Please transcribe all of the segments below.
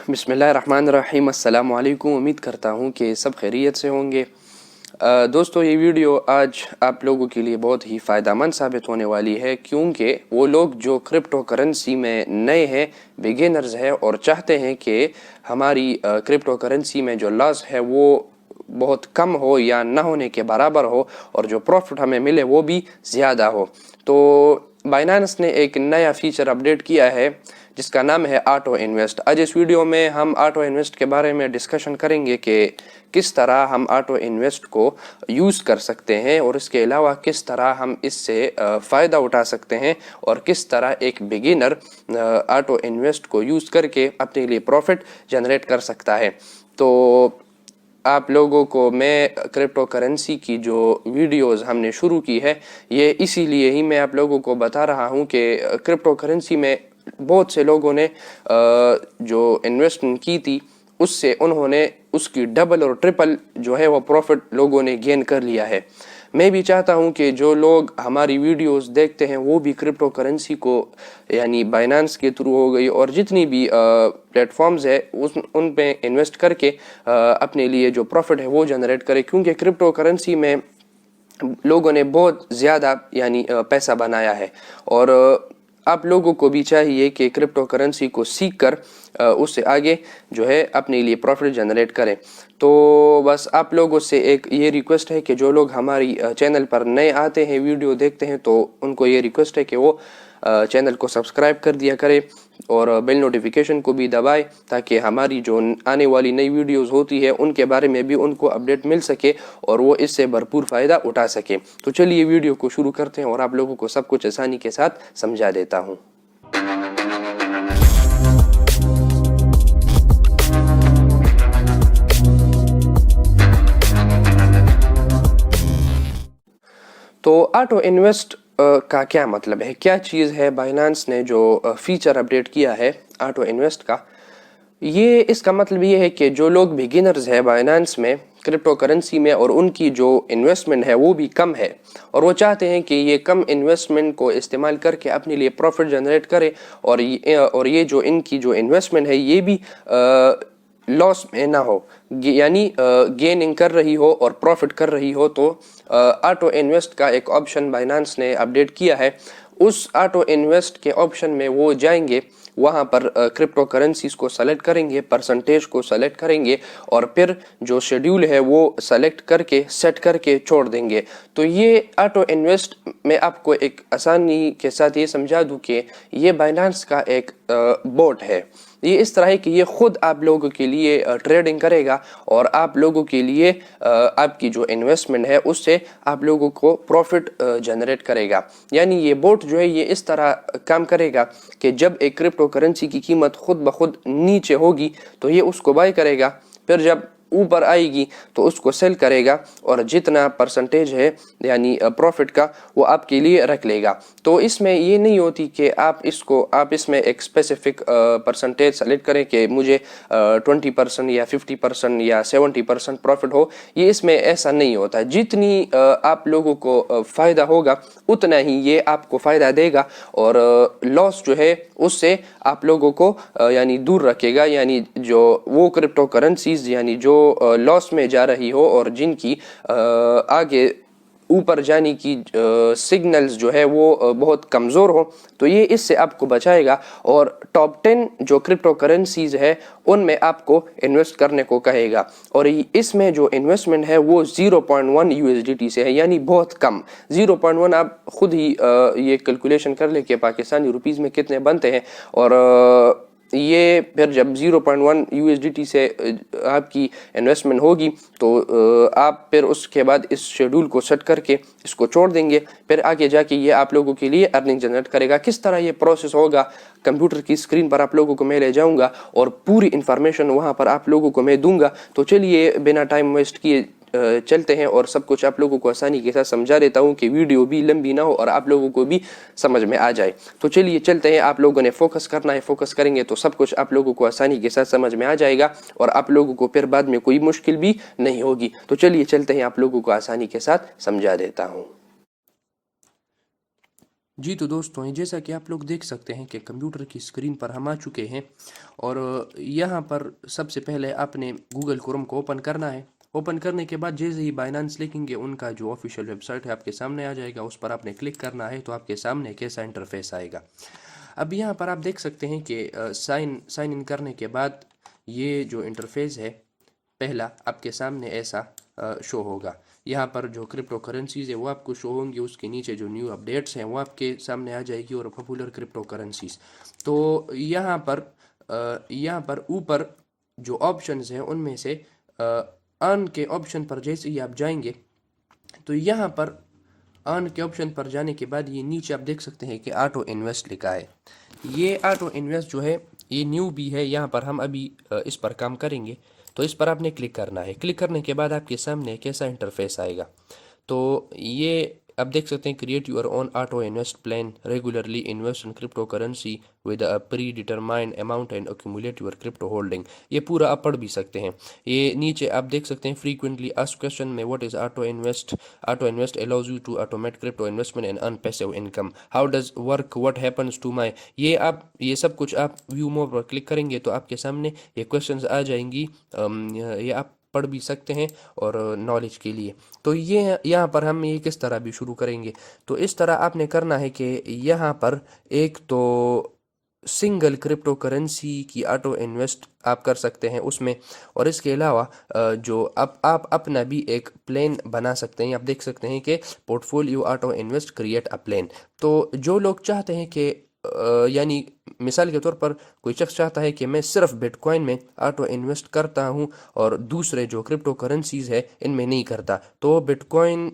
बिस्मिल्लाहिर्रहमानिर्रहीम। अस्सलामु अलैकुम। उम्मीद करता हूँ कि सब खैरियत से होंगे। दोस्तों, ये वीडियो आज आप लोगों के लिए बहुत ही फ़ायदेमंद साबित होने वाली है, क्योंकि वो लोग जो क्रिप्टो करेंसी में नए हैं, बिगिनर्स हैं और चाहते हैं कि हमारी क्रिप्टो करेंसी में जो लॉस है वो बहुत कम हो या ना होने के बराबर हो और जो प्रॉफिट हमें मिले वो भी ज़्यादा हो। तो बाइनेंस ने एक नया फीचर अपडेट किया है जिसका नाम है ऑटो इन्वेस्ट। आज इस वीडियो में हम ऑटो इन्वेस्ट के बारे में डिस्कशन करेंगे कि किस तरह हम ऑटो इन्वेस्ट को यूज़ कर सकते हैं और इसके अलावा किस तरह हम इससे फ़ायदा उठा सकते हैं और किस तरह एक बिगिनर ऑटो इन्वेस्ट को यूज़ करके अपने लिए प्रॉफिट जनरेट कर सकता है। तो आप लोगों को मैं क्रिप्टो करेंसी की जो वीडियोस हमने शुरू की है, ये इसीलिए ही मैं आप लोगों को बता रहा हूँ कि क्रिप्टो करेंसी में बहुत से लोगों ने जो इन्वेस्टमेंट की थी उससे उन्होंने उसकी डबल और ट्रिपल जो है वो प्रॉफिट लोगों ने गेन कर लिया है। मैं भी चाहता हूं कि जो लोग हमारी वीडियोस देखते हैं वो भी क्रिप्टो करेंसी को यानी बाइनेंस के थ्रू हो गई और जितनी भी प्लेटफॉर्म्स है उन पे इन्वेस्ट करके अपने लिए जो प्रॉफिट है वो जनरेट करें, क्योंकि क्रिप्टो करेंसी में लोगों ने बहुत ज़्यादा यानी पैसा बनाया है और आप लोगों को भी चाहिए कि क्रिप्टो करेंसी को सीख कर उससे आगे जो है अपने लिए प्रॉफिट जनरेट करें। तो बस आप लोगों से एक ये रिक्वेस्ट है कि जो लोग हमारी चैनल पर नए आते हैं, वीडियो देखते हैं, तो उनको ये रिक्वेस्ट है कि वो चैनल को सब्सक्राइब कर दिया करें और बेल नोटिफिकेशन को भी दबाएं ताकि हमारी जो आने वाली नई वीडियोस होती है उनके बारे में भी उनको अपडेट मिल सके और वो इससे भरपूर फ़ायदा उठा सके। तो चलिए वीडियो को शुरू करते हैं और आप लोगों को सब कुछ आसानी के साथ समझा देता हूँ। तो ऑटो इन्वेस्ट का क्या मतलब है, क्या चीज़ है बाइनेंस ने जो फीचर अपडेट किया है ऑटो इन्वेस्ट का। ये इसका मतलब ये है कि जो लोग बिगिनर्स है बाइनेंस में क्रिप्टो करेंसी में और उनकी जो इन्वेस्टमेंट है वो भी कम है और वो चाहते हैं कि ये कम इन्वेस्टमेंट को इस्तेमाल करके अपने लिए प्रॉफिट जनरेट करे और ये जो इनकी जो इन्वेस्टमेंट है ये भी लॉस में ना हो, यानी गेनिंग कर रही हो और प्रॉफिट कर रही हो। तो ऑटो इन्वेस्ट का एक ऑप्शन बाइनेंस ने अपडेट किया है। उस ऑटो इन्वेस्ट के ऑप्शन में वो जाएंगे, वहाँ पर क्रिप्टो करेंसीज को सेलेक्ट करेंगे, परसेंटेज को सेलेक्ट करेंगे और फिर जो शेड्यूल है वो सेलेक्ट करके सेट करके छोड़ देंगे। तो ये ऑटो इन्वेस्ट मैं आपको एक आसानी के साथ ये समझा दूं कि ये बाइनेंस का एक बोट है। ये इस तरह है कि ये खुद आप लोगों के लिए ट्रेडिंग करेगा और आप लोगों के लिए आपकी जो इन्वेस्टमेंट है उससे आप लोगों को प्रॉफिट जनरेट करेगा। यानी ये बोट जो है ये इस तरह काम करेगा कि जब एक क्रिप्टो करेंसी की कीमत खुद ब खुद नीचे होगी तो ये उसको बाय करेगा, फिर जब ऊपर आएगी तो उसको सेल करेगा और जितना परसेंटेज है यानी प्रॉफिट का वो आपके लिए रख लेगा। तो इसमें ये नहीं होती कि आप इसमें एक स्पेसिफिक परसेंटेज सेलेक्ट करें कि मुझे 20% या 50% या 70% प्रॉफिट हो। ये इसमें ऐसा नहीं होता। जितनी आप लोगों को फ़ायदा होगा उतना ही ये आपको फ़ायदा देगा और लॉस जो है उससे आप लोगों को यानी दूर रखेगा। यानी जो वो क्रिप्टो करेंसीज यानी जो लॉस में जा रही हो और जिनकी आगे ऊपर जाने की सिग्नल्स जो है वो बहुत कमज़ोर हो, तो ये इससे आपको बचाएगा और टॉप 10 जो क्रिप्टो करेंसीज है उनमें आपको इन्वेस्ट करने को कहेगा। और इसमें जो इन्वेस्टमेंट है वो 0.1 USDT से है, यानी बहुत कम। 0.1 आप खुद ही ये कैलकुलेशन कर ले कि पाकिस्तानी रुपीज़ में कितने बनते हैं और ये फिर जब 0.1 USDT से आपकी इन्वेस्टमेंट होगी तो आप फिर उसके बाद इस शेड्यूल को सेट करके इसको छोड़ देंगे, फिर आगे जाके ये आप लोगों के लिए अर्निंग जनरेट करेगा। किस तरह ये प्रोसेस होगा कंप्यूटर की स्क्रीन पर आप लोगों को मैं ले जाऊंगा और पूरी इन्फॉर्मेशन वहाँ पर आप लोगों को मैं दूंगा। तो चलिए बिना टाइम वेस्ट किए चलते हैं और सब कुछ आप लोगों को आसानी के साथ समझा देता हूं कि वीडियो भी लंबी ना हो और आप लोगों को भी समझ में आ जाए। तो चलिए चलते हैं। आप लोगों ने फोकस करना है, फोकस करेंगे तो सब कुछ आप लोगों को आसानी के साथ समझ में आ जाएगा और आप लोगों को फिर बाद में कोई मुश्किल भी नहीं होगी। तो चलिए चलते हैं, आप लोगों को आसानी के साथ समझा देता हूँ। जी तो दोस्तों, जैसा कि आप लोग देख सकते हैं कि कंप्यूटर की स्क्रीन पर हम आ चुके हैं और यहाँ पर सबसे पहले आपने गूगल क्रोम को ओपन करना है। ओपन करने के बाद जैसे ही बाइनेंस लिखेंगे उनका जो ऑफिशियल वेबसाइट है आपके सामने आ जाएगा, उस पर आपने क्लिक करना है तो आपके सामने कैसा इंटरफेस आएगा। अब यहाँ पर आप देख सकते हैं कि साइन इन करने के बाद ये जो इंटरफेस है पहला आपके सामने ऐसा शो होगा। यहाँ पर जो क्रिप्टो करेंसीज है वो आपको शो होंगी, उसके नीचे जो न्यू अपडेट्स हैं वो आपके सामने आ जाएगी और पॉपुलर क्रिप्टो करेंसीज। तो यहाँ पर ऊपर जो ऑप्शंस हैं उनमें से अर्न के ऑप्शन पर जैसे ही आप जाएंगे तो यहाँ पर अर्न के ऑप्शन पर जाने के बाद ये नीचे आप देख सकते हैं कि ऑटो इन्वेस्ट लिखा है। ये ऑटो इन्वेस्ट जो है ये न्यू भी है, यहाँ पर हम अभी इस पर काम करेंगे। तो इस पर आपने क्लिक करना है। क्लिक करने के बाद आपके सामने कैसा इंटरफेस आएगा, तो ये आप देख सकते हैं create your own auto invest plan, regularly invest in crypto currency with a pre determined amount and accumulate your crypto holding. ये पूरा आप पढ़ भी सकते हैं। ये नीचे आप देख सकते हैं फ्रीक्वेंटली आस्क्ड क्वेश्चन में what is auto invest. Auto invest allows you to automate crypto investment and earn passive income. How does work, what happens to my. ये सब कुछ आप व्यू मोर पर क्लिक करेंगे तो आपके सामने ये क्वेश्चंस आ जाएंगी। ये आप पढ़ भी सकते हैं और नॉलेज के लिए। तो ये यहाँ पर हम ये किस तरह भी शुरू करेंगे, तो इस तरह आपने करना है कि यहाँ पर एक तो सिंगल क्रिप्टो करेंसी की ऑटो इन्वेस्ट आप कर सकते हैं उसमें, और इसके अलावा जो आप अपना भी एक प्लान बना सकते हैं। आप देख सकते हैं कि portfolio auto invest create a plan. तो जो लोग चाहते हैं कि यानी मिसाल के तौर पर कोई शख्स चाहता है कि मैं सिर्फ बिटकॉइन में ऑटो इन्वेस्ट करता हूं और दूसरे जो क्रिप्टो करेंसीज है इनमें नहीं करता, तो बिटकॉइन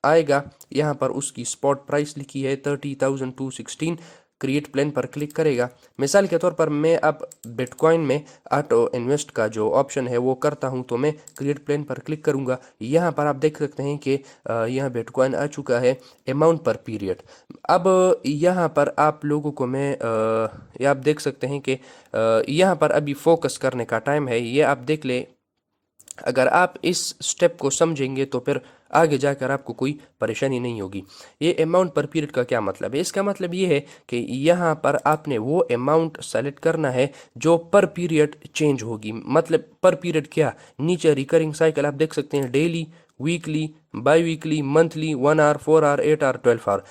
आएगा। यहाँ पर उसकी स्पॉट प्राइस लिखी है 30,216। क्रिएट प्लान पर क्लिक करेगा। मिसाल के तौर पर मैं अब बिटकॉइन में ऑटो इन्वेस्ट का जो ऑप्शन है वो करता हूं, तो मैं क्रिएट प्लान पर क्लिक करूंगा। यहाँ पर आप देख सकते हैं कि यहाँ बिटकॉइन आ चुका है, अमाउंट पर पीरियड। अब यहाँ पर आप लोगों को मैं ये आप देख सकते हैं कि यहाँ पर अभी फोकस करने का टाइम है, ये आप देख ले। अगर आप इस स्टेप को समझेंगे तो फिर आगे जाकर आपको कोई परेशानी नहीं होगी। ये अमाउंट पर पीरियड का क्या मतलब है, इसका मतलब ये है कि यहाँ पर आपने वो अमाउंट सेलेक्ट करना है जो पर पीरियड चेंज होगी। मतलब पर पीरियड क्या, नीचे रिकरिंग साइकिल आप देख सकते हैं, daily, weekly, bi weekly, monthly, 1 hour, 4 hour, 8 hour, 12 hour.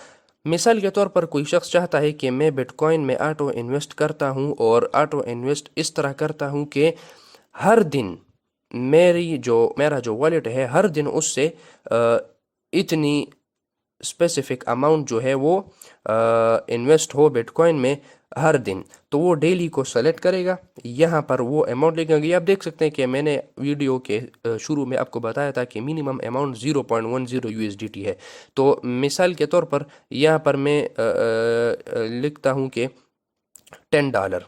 मिसाल के तौर पर कोई शख्स चाहता है कि मैं बिटकॉइन में ऑटो इन्वेस्ट करता हूँ और ऑटो इन्वेस्ट इस तरह करता हूँ कि हर दिन मेरा जो वॉलेट है हर दिन उससे इतनी स्पेसिफिक अमाउंट जो है वो इन्वेस्ट हो बिटकॉइन में हर दिन। तो वो डेली को सेलेक्ट करेगा, यहाँ पर वो अमाउंट लिखेंगे। आप देख सकते हैं कि मैंने वीडियो के शुरू में आपको बताया था कि मिनिमम अमाउंट 0.10 USDT है। तो मिसाल के तौर पर यहाँ पर मैं लिखता हूँ कि $10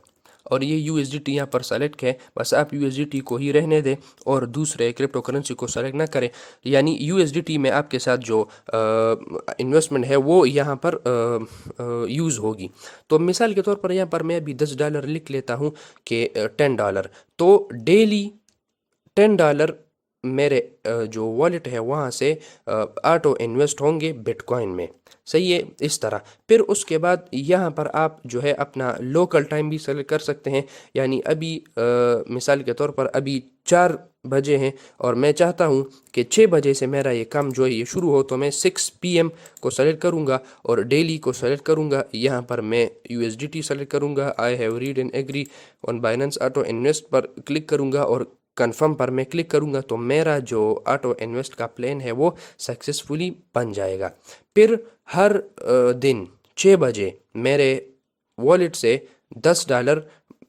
और ये USDT यहाँ पर सेलेक्ट है। बस आप USDT को ही रहने दें और दूसरे क्रिप्टो करेंसी को सेलेक्ट ना करें। यानी USDT में आपके साथ जो इन्वेस्टमेंट है वो यहाँ पर यूज़ होगी। तो मिसाल के तौर पर यहाँ पर मैं अभी $10 लिख लेता हूँ कि $10। तो डेली $10 मेरे जो वॉलेट है वहाँ से ऑटो इन्वेस्ट होंगे बिटकॉइन में। सही है, इस तरह। फिर उसके बाद यहाँ पर आप जो है अपना लोकल टाइम भी सेलेक्ट कर सकते हैं। यानी अभी मिसाल के तौर पर अभी 4 बजे हैं और मैं चाहता हूँ कि 6 बजे से मेरा ये काम जो है ये शुरू हो, तो मैं 6 PM को सेलेक्ट करूँगा और डेली को सेलेक्ट करूँगा। यहाँ पर मैं USDT सेलेक्ट करूँगा, I have read and agree on Binance auto invest पर क्लिक करूँगा और कन्फर्म पर मैं क्लिक करूँगा। तो मेरा जो ऑटो इन्वेस्ट का प्लान है वो सक्सेसफुली बन जाएगा। फिर हर दिन 6 बजे मेरे वॉलेट से $10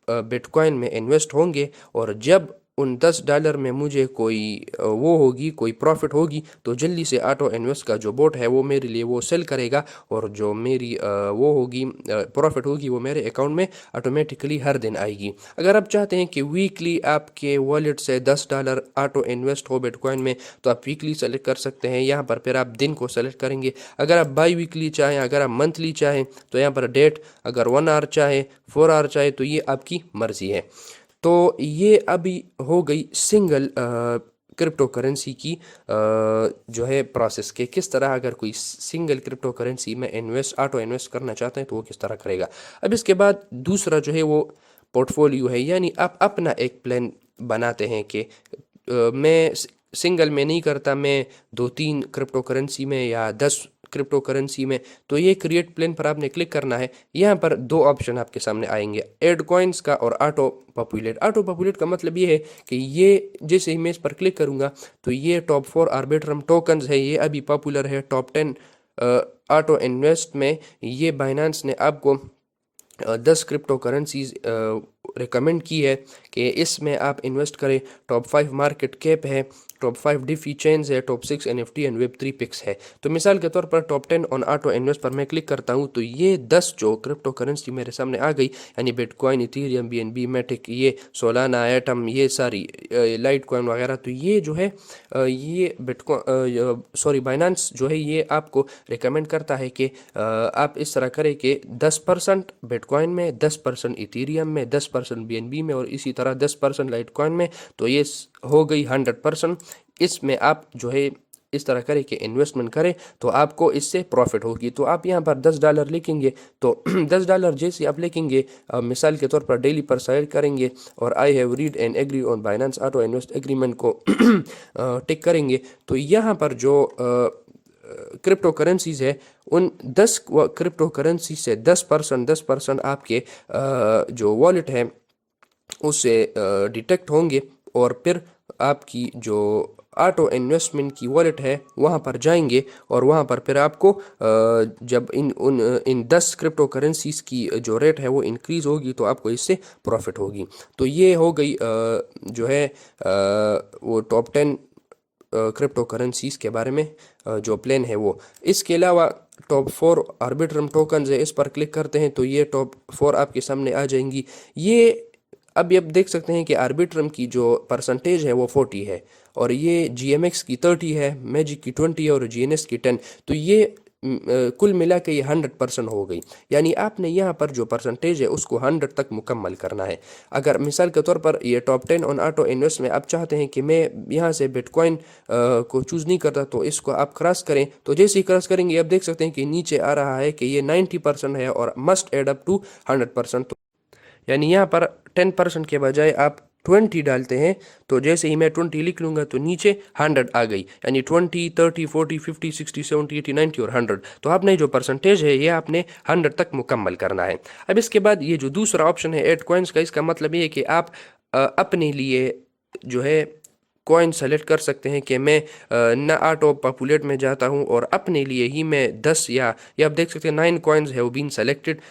बिटकॉइन में इन्वेस्ट होंगे और जब उन $10 में मुझे कोई वो होगी, कोई प्रॉफिट होगी, तो जल्दी से ऑटो इन्वेस्ट का जो बोट है वो मेरे लिए वो सेल करेगा और जो मेरी वो होगी प्रॉफिट होगी वो मेरे अकाउंट में ऑटोमेटिकली हर दिन आएगी। अगर आप चाहते हैं कि वीकली आपके वॉलेट से $10 ऑटो इन्वेस्ट हो बिटकॉइन में, तो आप वीकली सेलेक्ट कर सकते हैं। यहाँ पर फिर आप दिन को सेलेक्ट करेंगे। अगर आप बाई वीकली चाहें, अगर आप मंथली चाहें तो यहाँ पर डेट, अगर 1 आवर चाहे, 4 आवर चाहे, तो ये आपकी मर्ज़ी है। तो ये अभी हो गई सिंगल क्रिप्टो करेंसी की जो है प्रोसेस के किस तरह अगर कोई सिंगल क्रिप्टो करेंसी में ऑटो इन्वेस्ट करना चाहते हैं तो वो किस तरह करेगा। अब इसके बाद दूसरा जो है वो पोर्टफोलियो है, यानी आप अपना एक प्लान बनाते हैं कि मैं सिंगल में नहीं करता, मैं 2-3 क्रिप्टो करेंसी में या 10 क्रिप्टो करेंसी में। तो ये क्रिएट प्लान पर आपने क्लिक करना है। यहाँ पर दो ऑप्शन आपके सामने आएंगे, एड कॉइन्स का और ऑटो पॉपुलेट। ऑटो पॉपुलेट का मतलब ये है कि ये जैसे ही मैं इस पर क्लिक करूंगा तो ये टॉप 4 आर्बिट्रम टोकन्स है, ये अभी पॉपुलर है। टॉप 10 ऑटो इन्वेस्ट में ये बाइनेंस ने आपको 10 क्रिप्टो करेंसीज रिकमेंड की है कि इसमें आप इन्वेस्ट करें। टॉप 5 मार्केट कैप है, टॉप 5 डिफी चेन्स है, top 6 NFT and web 3 picks है। तो मिसाल के तौर पर टॉप 10 ऑन ऑटो इन्वेस्ट पर मैं क्लिक करता हूं तो ये 10 जो क्रिप्टो करेंसी मेरे सामने आ गई, यानी बिटकॉइन, इथेरियम, बीएनबी, मैटिक, ये सोलाना, एटम, ये सारी लाइट कॉइन वगैरह। तो ये जो है ये बिटकॉइन बाइनेंस जो है ये आपको रिकमेंड करता है कि आप इस तरह करें कि 10% बिटकॉइन में, 10% इथेरियम में, 10% बीएनबी में और इसी तरह 10% लाइट कॉइन में। तो ये हो गई 100%। इसमें आप जो है इस तरह करें कि इन्वेस्टमेंट करें तो आपको इससे प्रॉफिट होगी। तो आप यहाँ पर $10 लिखेंगे तो $10 जैसे आप लिखेंगे, मिसाल के तौर पर डेली पर सेलेक्ट करेंगे और I have read and agree on Binance auto invest agreement को टिक करेंगे। तो यहाँ पर जो क्रिप्टो करेंसीज है उन 10 क्रिप्टो करेंसी से 10% आपके जो वॉलेट है उससे डिटेक्ट होंगे और फिर आपकी जो ऑटो इन्वेस्टमेंट की वॉलेट है वहाँ पर जाएंगे और वहाँ पर फिर आपको जब इन 10 क्रिप्टो करेंसीज की जो रेट है वो इंक्रीज होगी तो आपको इससे प्रॉफिट होगी। तो ये हो गई जो है वो टॉप 10 क्रिप्टो करेंसीज के बारे में जो प्लान है वो। इसके अलावा टॉप 4 आर्बिट्रम टोकन्स है, इस पर क्लिक करते हैं तो ये टॉप 4 आपके सामने आ जाएंगी। ये अभी आप देख सकते हैं कि आर्बिट्रम की जो परसेंटेज है वो 40 है और ये जीएमएक्स की 30 है, मैजिक की 20 है और जीएनएस की 10। तो ये कुल मिला के ये 100% हो गई। यानी आपने यहाँ पर जो परसेंटेज है उसको 100 तक मुकम्मल करना है। अगर मिसाल के तौर पर ये टॉप 10 ऑन ऑटो इन्वेस्ट में आप चाहते हैं कि मैं यहाँ से बिटकॉइन को चूज़ नहीं करता तो इसको आप क्रॉस करें, तो जैसे ही क्रॉस करेंगे आप देख सकते हैं कि नीचे आ रहा है कि ये 90% है और मस्ट एड अप टू 100%। यानी यहाँ पर 10% के बजाय आप 20 डालते हैं तो जैसे ही मैं 20 लिख लूँगा तो नीचे 100 आ गई, यानी 20, 30, 40, 50, 60, 70, 80, 90 और 100। तो आपने जो परसेंटेज है ये आपने 100 तक मुकम्मल करना है। अब इसके बाद ये जो दूसरा ऑप्शन है एड कॉइन्स का, इसका मतलब ये है कि आप अपने लिए जो है कॉइन सेलेक्ट कर सकते हैं कि मैं न ऑटो पॉपुलेट में जाता हूं और अपने लिए ही मैं 10 या आप देख सकते हैं 9 coins have been selected,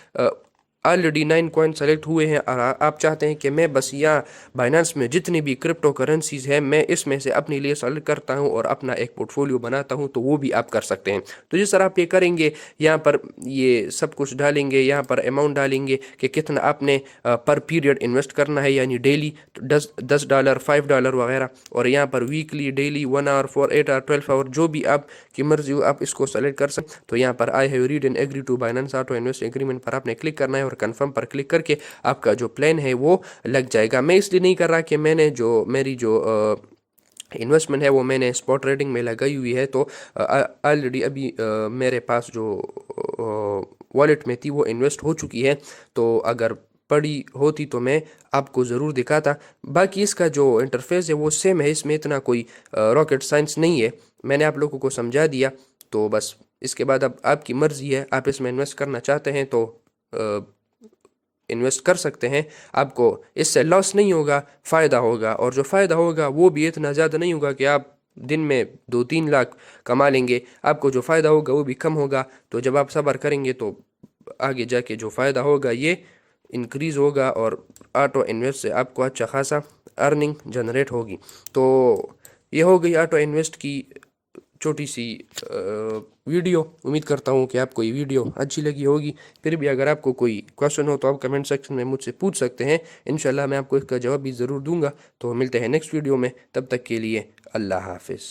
already 9 coin select हुए हैं और आप चाहते हैं कि मैं बस यहाँ बाइनेंस में जितनी भी क्रिप्टो करेंसीज है मैं इसमें से अपने लिए सेलेक्ट करता हूँ और अपना एक पोर्टफोलियो बनाता हूँ, तो वो भी आप कर सकते हैं। तो जिस तरह आप ये करेंगे, यहाँ पर ये सब कुछ डालेंगे, यहाँ पर अमाउंट डालेंगे कि कितना आपने पर पीरियड इन्वेस्ट करना है, यानी डेली $10, $5 वगैरह, और यहाँ पर weekly, daily, 1 hour, 4, 8 hour, 12 hour, जो भी आपकी मर्जी हो आप इसको सेलेक्ट कर सकते। तो यहाँ पर I have read and agree to Binance auto invest agreement पर आपने क्लिक करना है और कंफर्म पर क्लिक करके आपका जो प्लान है वो लग जाएगा। मैं इसलिए नहीं कर रहा कि मैंने जो मेरी जो इन्वेस्टमेंट है वो मैंने स्पॉट ट्रेडिंग में लगाई हुई है, तो ऑलरेडी अभी मेरे पास जो वॉलेट में थी वो इन्वेस्ट हो चुकी है। तो अगर पड़ी होती तो मैं आपको ज़रूर दिखाता। बाकी इसका जो इंटरफेस है वो सेम है, इसमें इतना कोई रॉकेट साइंस नहीं है। मैंने आप लोगों को समझा दिया, तो बस इसके बाद अब आपकी मर्ज़ी है, आप इसमें इन्वेस्ट करना चाहते हैं तो इन्वेस्ट कर सकते हैं। आपको इससे लॉस नहीं होगा, फ़ायदा होगा, और जो फ़ायदा होगा वो भी इतना ज़्यादा नहीं होगा कि आप दिन में 2-3 लाख कमा लेंगे। आपको जो फ़ायदा होगा वो भी कम होगा। तो जब आप सब्र करेंगे तो आगे जाके जो फ़ायदा होगा ये इंक्रीज़ होगा और ऑटो इन्वेस्ट से आपको अच्छा खासा अर्निंग जनरेट होगी। तो ये हो गई ऑटो इन्वेस्ट की छोटी सी वीडियो। उम्मीद करता हूँ कि आपको ये वीडियो अच्छी लगी होगी। फिर भी अगर आपको कोई क्वेश्चन हो तो आप कमेंट सेक्शन में मुझसे पूछ सकते हैं, इंशाल्लाह मैं आपको इसका जवाब भी ज़रूर दूंगा। तो मिलते हैं नेक्स्ट वीडियो में, तब तक के लिए अल्लाह हाफिज़।